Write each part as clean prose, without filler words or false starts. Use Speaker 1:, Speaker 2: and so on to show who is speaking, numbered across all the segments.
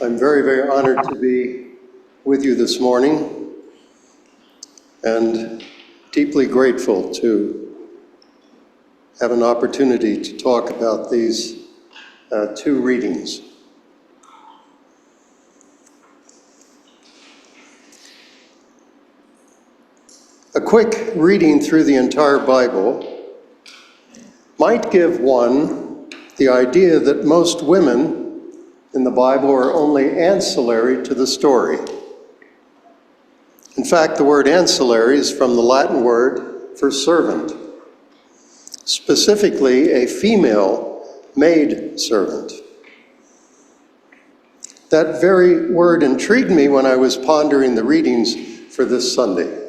Speaker 1: I'm very, very honored to be with you this morning and deeply grateful to have an opportunity to talk about these two readings. A quick reading through the entire Bible might give one the idea that most women in the Bible are only ancillary to the story. In fact, the word ancillary is from the Latin word for servant, specifically a female maid servant. That very word intrigued me when I was pondering the readings for this Sunday.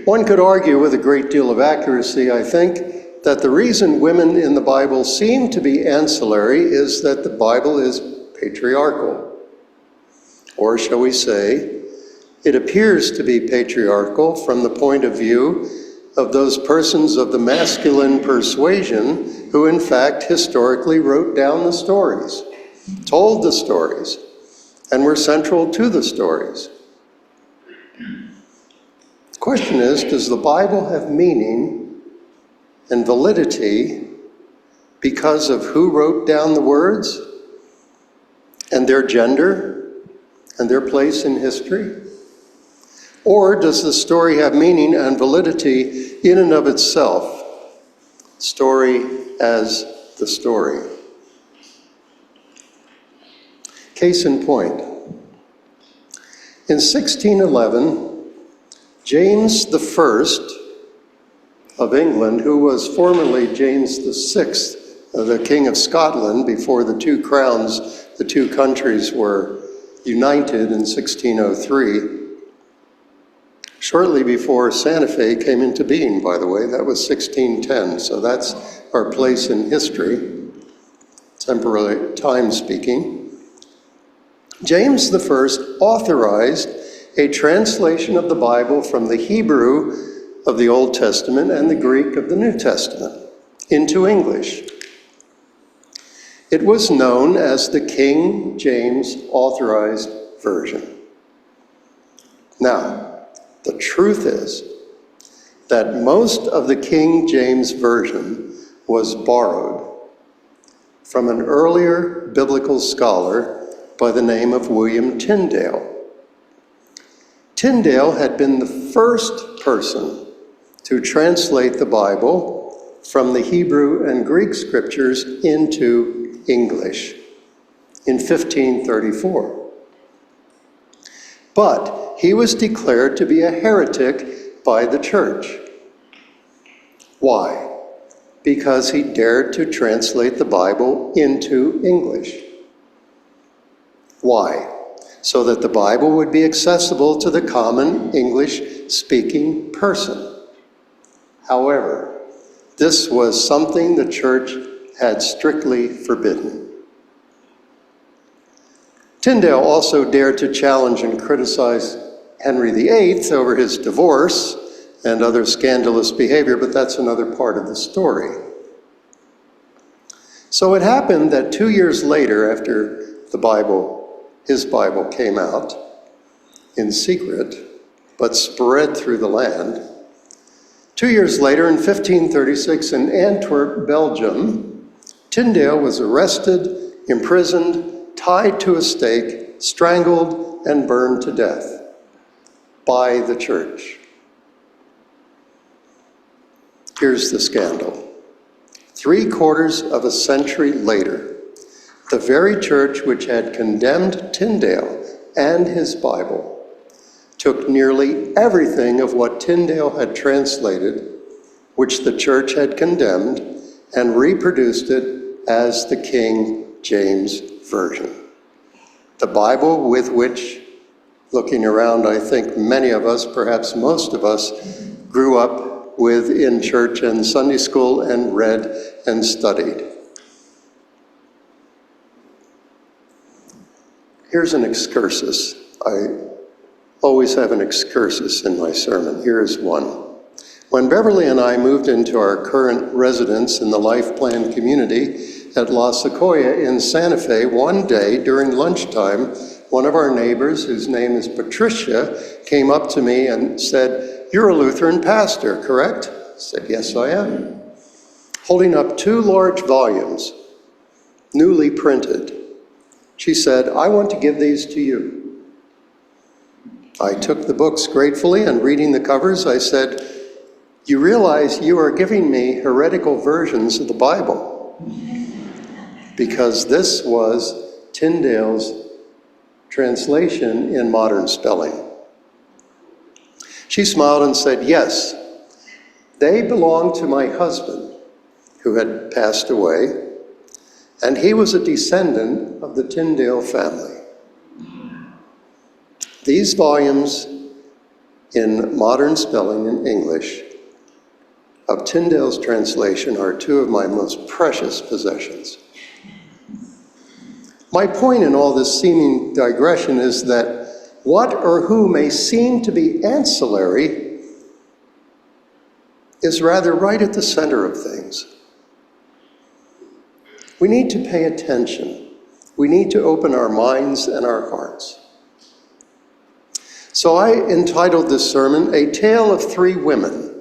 Speaker 1: One could argue with a great deal of accuracy, I think, that the reason women in the Bible seem to be ancillary is that the Bible is patriarchal. Or shall we say, it appears to be patriarchal from the point of view of those persons of the masculine persuasion who in fact historically wrote down the stories, told the stories, and were central to the stories. The question is, does the Bible have meaning and validity because of who wrote down the words and their gender and their place in history? Or does the story have meaning and validity in and of itself, story as the story? Case in point, in 1611, James I of England, who was formerly James VI, the King of Scotland, before the two crowns, the two countries were united in 1603, shortly before Santa Fe came into being, by the way. That was 1610, so that's our place in history, temporary time speaking. James I authorized a translation of the Bible from the Hebrew of the Old Testament and the Greek of the New Testament into English. It was known as the King James Authorized Version. Now, the truth is that most of the King James Version was borrowed from an earlier biblical scholar by the name of William Tyndale. Tyndale had been the first person to translate the Bible from the Hebrew and Greek scriptures into English in 1534. But he was declared to be a heretic by the church. Why? Because he dared to translate the Bible into English. Why? So that the Bible would be accessible to the common English-speaking person. However, this was something the church had strictly forbidden. Tyndale also dared to challenge and criticize Henry VIII over his divorce and other scandalous behavior, but that's another part of the story. So it happened that 2 years later, after his Bible came out in secret, but spread through the land, 2 years later, in 1536, in Antwerp, Belgium, Tyndale was arrested, imprisoned, tied to a stake, strangled, and burned to death by the church. Here's the scandal. 3/4 of a century later, the very church which had condemned Tyndale and his Bible took nearly everything of what Tyndale had translated, which the church had condemned, and reproduced it as the King James Version. The Bible with which, looking around, I think many of us, perhaps most of us, grew up with in church and Sunday school and read and studied. Here's an excursus. I always have an excursus in my sermon. Here's one. When Beverly and I moved into our current residence in the Life Plan community at La Sequoia in Santa Fe, one day during lunchtime, one of our neighbors, whose name is Patricia, came up to me and said, "You're a Lutheran pastor, correct?" I said, "Yes, I am." Holding up 2 large volumes, newly printed, she said, "I want to give these to you." I took the books gratefully, and reading the covers, I said, "You realize you are giving me heretical versions of the Bible," because this was Tyndale's translation in modern spelling. She smiled and said, "Yes, they belong to my husband, who had passed away, and he was a descendant of the Tyndale family." These volumes in modern spelling in English of Tyndale's translation are 2 of my most precious possessions. My point in all this seeming digression is that what or who may seem to be ancillary is rather right at the center of things. We need to pay attention. We need to open our minds and our hearts. So I entitled this sermon, "A Tale of 3 Women."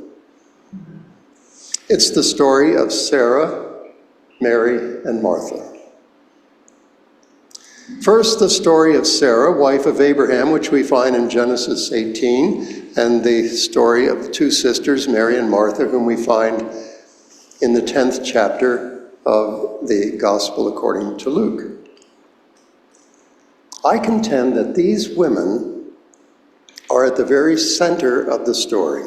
Speaker 1: It's the story of Sarah, Mary, and Martha. First, the story of Sarah, wife of Abraham, which we find in Genesis 18, and the story of the 2 sisters, Mary and Martha, whom we find in the 10th chapter of the Gospel according to Luke. I contend that these women are at the very center of the story.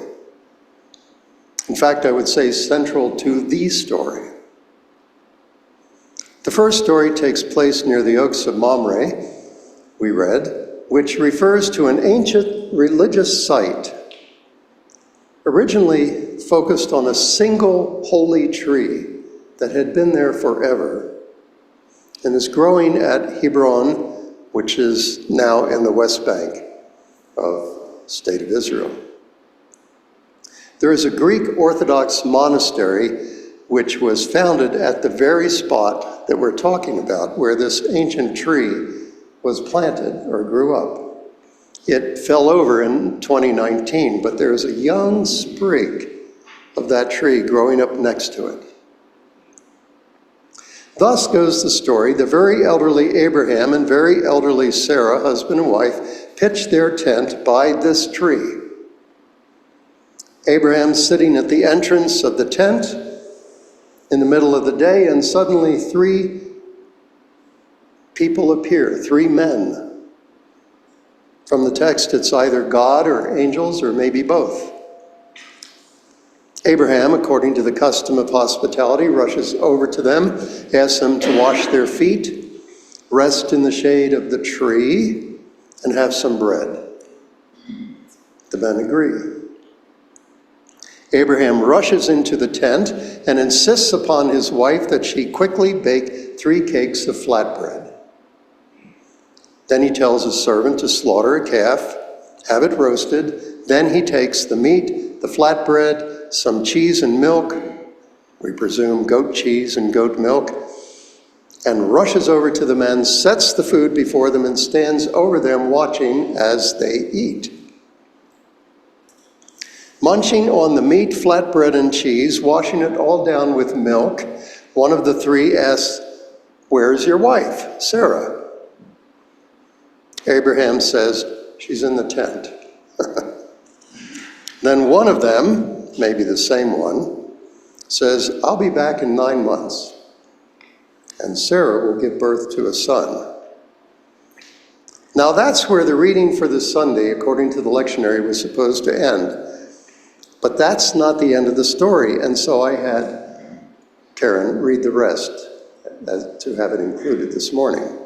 Speaker 1: In fact, I would say central to the story. The first story takes place near the Oaks of Mamre, we read, which refers to an ancient religious site, originally focused on a single holy tree that had been there forever and is growing at Hebron, which is now in the West Bank of the state of Israel. There is a Greek Orthodox monastery which was founded at the very spot that we're talking about, where this ancient tree was planted or grew up. It fell over in 2019, but there's a young sprig of that tree growing up next to it. Thus goes the story. The very elderly Abraham and very elderly Sarah, husband and wife, pitched their tent by this tree. Abraham sitting at the entrance of the tent in the middle of the day, and suddenly 3 people appear, 3 men. From the text, it's either God or angels or maybe both. Abraham, according to the custom of hospitality, rushes over to them, asks them to wash their feet, rest in the shade of the tree, and have some bread. The men agree. Abraham rushes into the tent and insists upon his wife that she quickly bake 3 cakes of flatbread. Then he tells his servant to slaughter a calf, have it roasted. Then he takes the meat, the flatbread, some cheese and milk, we presume goat cheese and goat milk, and rushes over to the men, sets the food before them, and stands over them watching as they eat. Munching on the meat, flatbread, and cheese, washing it all down with milk, one of the 3 asks, "Where's your wife, Sarah?" Abraham says, "She's in the tent." Then one of them, maybe the same one, says, "I'll be back in 9 months, and Sarah will give birth to a son." Now that's where the reading for this Sunday, according to the lectionary, was supposed to end. But that's not the end of the story, and so I had Karen read the rest to have it included this morning.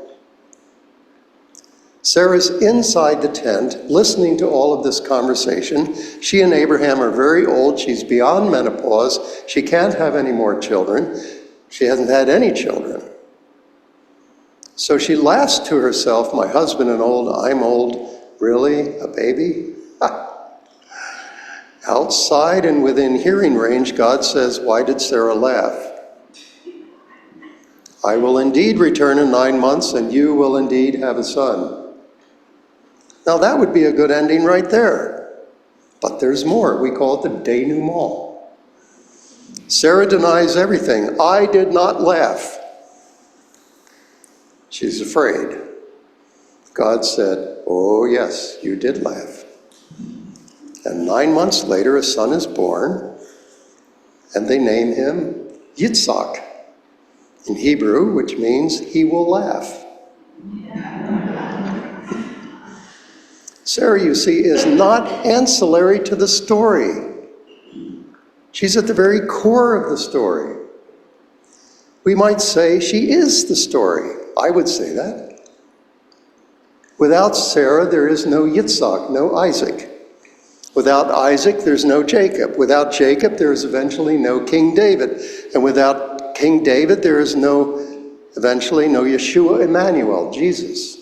Speaker 1: Sarah's inside the tent, listening to all of this conversation. She and Abraham are very old. She's beyond menopause. She can't have any more children. She hasn't had any children. So she laughs to herself, "My husband is old, I'm old. Really? A baby?" Outside and within hearing range, God says, "Why did Sarah laugh?" I will indeed return in 9 months, and you will indeed have a son. Now that would be a good ending right there. But there's more. We call it the denouement. Sarah denies everything. I did not laugh. She's afraid. God said, oh yes, you did laugh. And 9 months later, a son is born, and they name him Yitzhak in Hebrew, which means he will laugh. Sarah, you see, is not ancillary to the story. She's at the very core of the story. We might say she is the story. I would say that. Without Sarah, there is no Yitzhak, no Isaac. Without Isaac, there's no Jacob. Without Jacob, there is eventually no King David. And without King David, there is eventually no Yeshua Emmanuel, Jesus.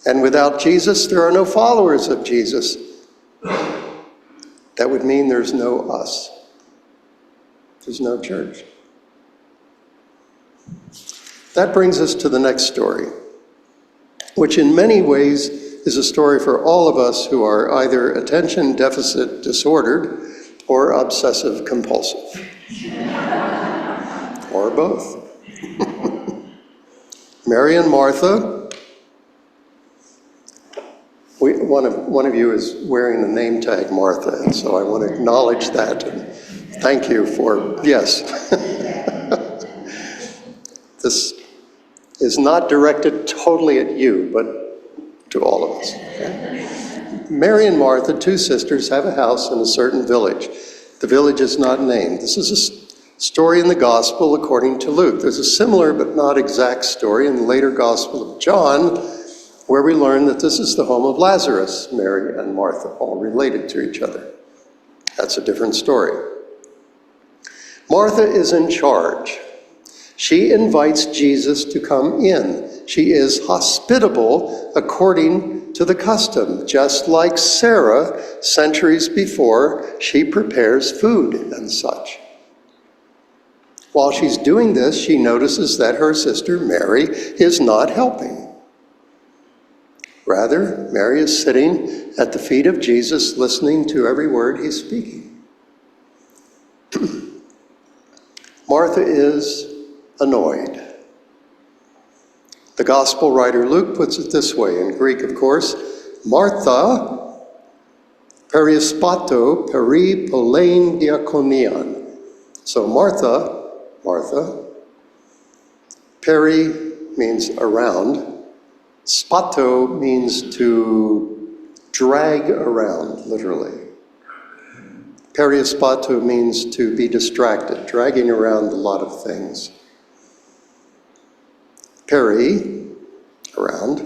Speaker 1: And without Jesus, there are no followers of Jesus. That would mean there's no us. There's no church. That brings us to the next story, which in many ways is a story for all of us who are either attention deficit disordered or obsessive compulsive, or both. Mary and Martha. One of you is wearing the name tag Martha, and so I want to acknowledge that and thank you for, yes. This is not directed totally at you, but to all of us. Okay? Mary and Martha, two sisters, have a house in a certain village. The village is not named. This is a story in the Gospel according to Luke. There's a similar but not exact story in the later Gospel of John, where we learn that this is the home of Lazarus, Mary and Martha, all related to each other. That's a different story. Martha is in charge. She invites Jesus to come in. She is hospitable according to the custom. Just like Sarah, centuries before, she prepares food and such. While she's doing this, she notices that her sister Mary is not helping. Rather, Mary is sitting at the feet of Jesus, listening to every word he's speaking. Martha is annoyed. The gospel writer Luke puts it this way, in Greek, of course, Martha perispato peri polein diakonian. So Martha, peri means around, spato means to drag around, literally. Perispato means to be distracted, dragging around a lot of things. Peri, around.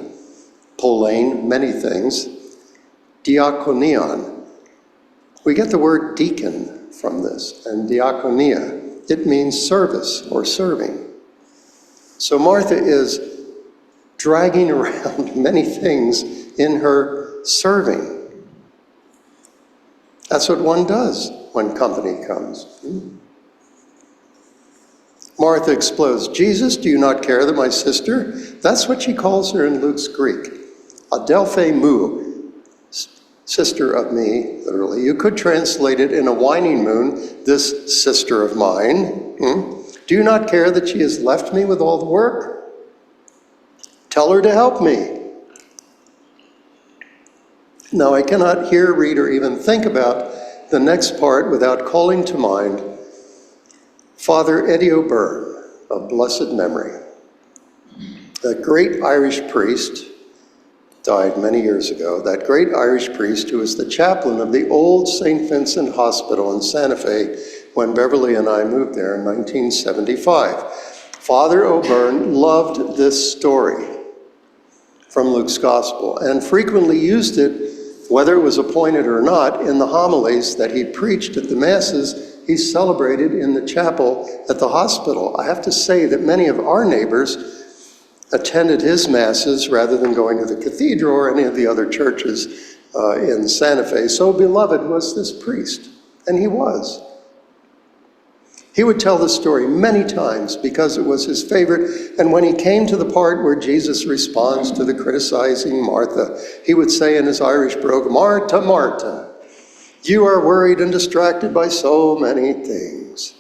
Speaker 1: Polein, many things. Diakonion. We get the word deacon from this, and diakonia. It means service or serving. So Martha is dragging around many things in her serving. That's what one does when company comes. Martha explodes, Jesus, do you not care that my sister? That's what she calls her in Luke's Greek. Adelphe mu, sister of me, literally. You could translate it in a whining moon, this sister of mine. Do you not care that she has left me with all the work? Tell her to help me. Now, I cannot hear, read, or even think about the next part without calling to mind Father Eddie O'Byrne of blessed memory. That great Irish priest died many years ago. That great Irish priest who was the chaplain of the old St. Vincent Hospital in Santa Fe when Beverly and I moved there in 1975. Father O'Byrne loved this story from Luke's Gospel and frequently used it, whether it was appointed or not, in the homilies that he preached at the masses he celebrated in the chapel at the hospital. I have to say that many of our neighbors attended his masses rather than going to the cathedral or any of the other churches in Santa Fe. So beloved was this priest, and he was. He would tell the story many times because it was his favorite. And when he came to the part where Jesus responds to the criticizing Martha, he would say in his Irish brogue, "Martha, Martha, you are worried and distracted by so many things."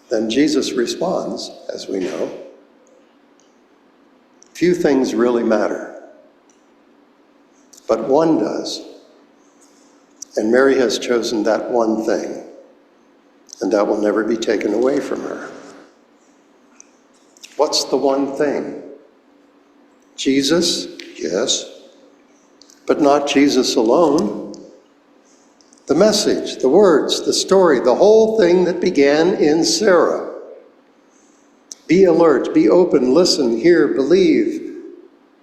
Speaker 1: Then Jesus responds, as we know, few things really matter, but one does. And Mary has chosen that one thing, and that will never be taken away from her. What's the one thing? Jesus, yes, but not Jesus alone. The message, the words, the story, the whole thing that began in Sarah. Be alert, be open, listen, hear, believe.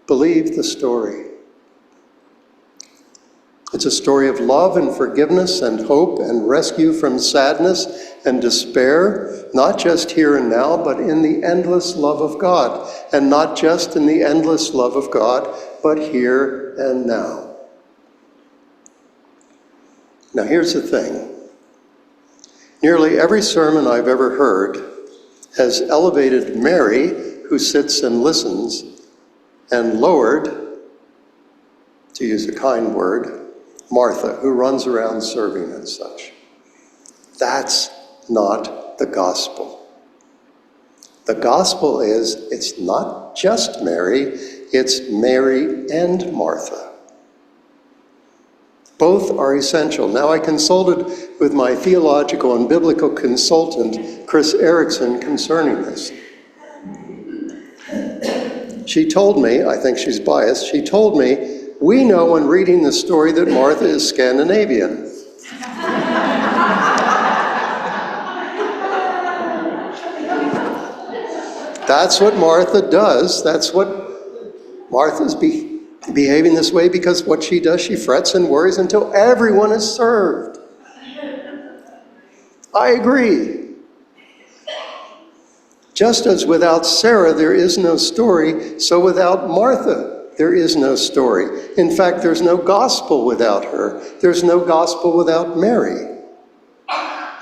Speaker 1: Believe the story. It's a story of love and forgiveness and hope and rescue from sadness and despair, not just here and now, but in the endless love of God. And not just in the endless love of God, but here and now. Now here's the thing. Nearly every sermon I've ever heard has elevated Mary, who sits and listens, and lowered, to use a kind word, Martha, who runs around serving and such. That's not the gospel. The gospel is, it's not just Mary, it's Mary and Martha. Both are essential. Now, I consulted with my theological and biblical consultant, Chris Erickson, concerning this. She told me, I think she's biased, she told me, we know when reading the story that Martha is Scandinavian. That's what Martha does. That's what Martha's behaving this way because what she does, she frets and worries until everyone is served. I agree. Just as without Sarah there is no story, so without Martha there is no story. In fact, there's no gospel without her. There's no gospel without Mary.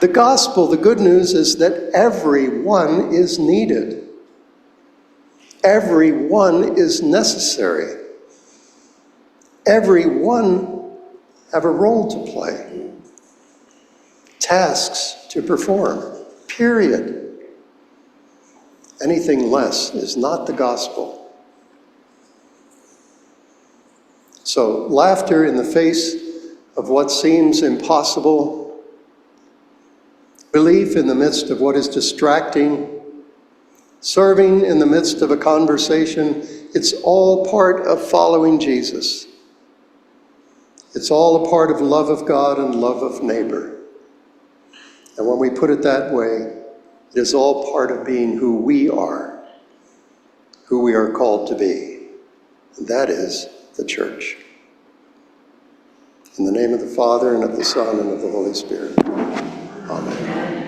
Speaker 1: The gospel, the good news, is that everyone is needed. Everyone is necessary. Everyone have a role to play. Tasks to perform, period. Anything less is not the gospel. So, laughter in the face of what seems impossible, belief in the midst of what is distracting, serving in the midst of a conversation, it's all part of following Jesus. It's all a part of love of God and love of neighbor. And when we put it that way, it is all part of being who we are called to be. And that is the church. In the name of the Father, and of the Son, and of the Holy Spirit. Amen.